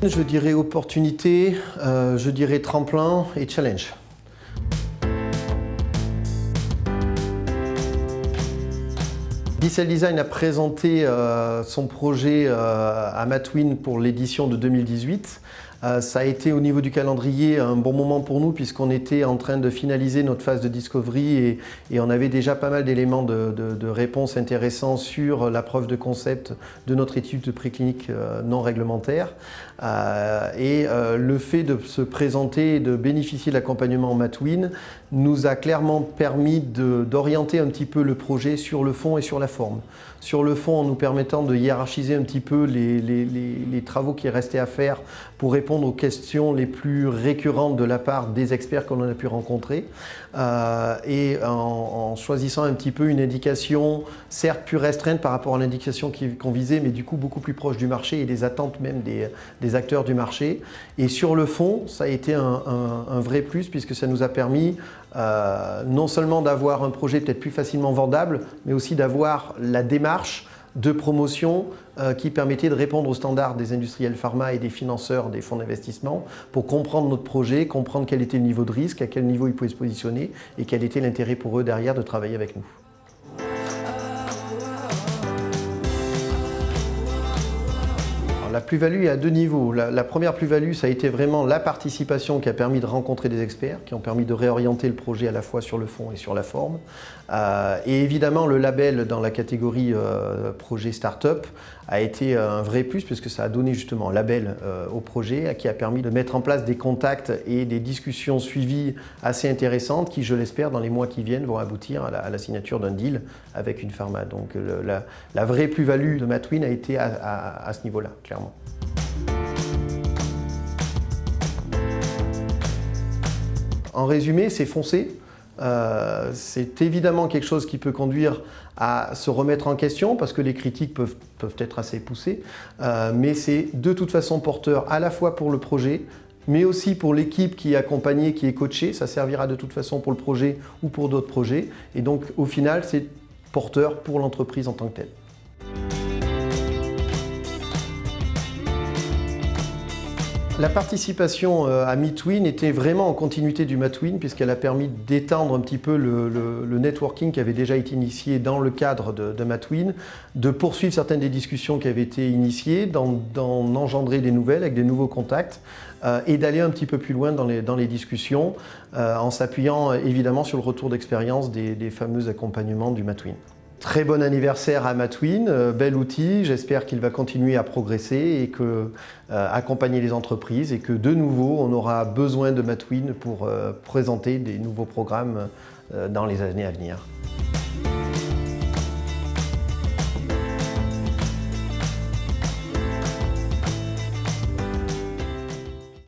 Je dirais opportunité, je dirais tremplin et challenge. Dicel Design a présenté son projet à Matwin pour l'édition de 2018. Ça a été au niveau du calendrier un bon moment pour nous puisqu'on était en train de finaliser notre phase de discovery et on avait déjà pas mal d'éléments de réponse intéressants sur la preuve de concept de notre étude préclinique non réglementaire. Le fait de se présenter et de bénéficier de l'accompagnement Matwin nous a clairement permis d'orienter un petit peu le projet sur le fond et sur la forme. Sur le fond, en nous permettant de hiérarchiser un petit peu les travaux qui restaient à faire pour répondre aux questions les plus récurrentes de la part des experts qu'on a pu rencontrer en choisissant un petit peu une indication certes plus restreinte par rapport à l'indication qu'on visait, mais du coup beaucoup plus proche du marché et des attentes même des acteurs du marché. Et sur le fond, ça a été un vrai plus puisque ça nous a permis non seulement d'avoir un projet peut-être plus facilement vendable, mais aussi d'avoir la démarche de promotion qui permettait de répondre aux standards des industriels pharma et des financeurs des fonds d'investissement pour comprendre notre projet, comprendre quel était le niveau de risque, à quel niveau ils pouvaient se positionner et quel était l'intérêt pour eux derrière de travailler avec nous. La plus-value est à deux niveaux. La première plus-value, ça a été vraiment la participation qui a permis de rencontrer des experts, qui ont permis de réorienter le projet à la fois sur le fond et sur la forme. Et évidemment, le label dans la catégorie projet start-up a été un vrai plus puisque ça a donné justement un label au projet qui a permis de mettre en place des contacts et des discussions suivies assez intéressantes qui, je l'espère, dans les mois qui viennent, vont aboutir à la signature d'un deal avec une pharma. Donc la vraie plus-value de Matwin a été à ce niveau-là, clairement. En résumé, c'est foncer. C'est évidemment quelque chose qui peut conduire à se remettre en question parce que les critiques peuvent être assez poussées, mais c'est de toute façon porteur à la fois pour le projet, mais aussi pour l'équipe qui est accompagnée, qui est coachée. Ça servira de toute façon pour le projet ou pour d'autres projets. Et donc au final, c'est porteur pour l'entreprise en tant que telle. La participation à Matwin était vraiment en continuité du Matwin puisqu'elle a permis d'étendre un petit peu le networking qui avait déjà été initié dans le cadre de Matwin, de poursuivre certaines des discussions qui avaient été initiées, d'en engendrer des nouvelles avec des nouveaux contacts et d'aller un petit peu plus loin dans les discussions en s'appuyant évidemment sur le retour d'expérience des fameux accompagnements du Matwin. Très bon anniversaire à Matwin, bel outil, j'espère qu'il va continuer à progresser et accompagner les entreprises et que de nouveau on aura besoin de Matwin pour présenter des nouveaux programmes dans les années à venir.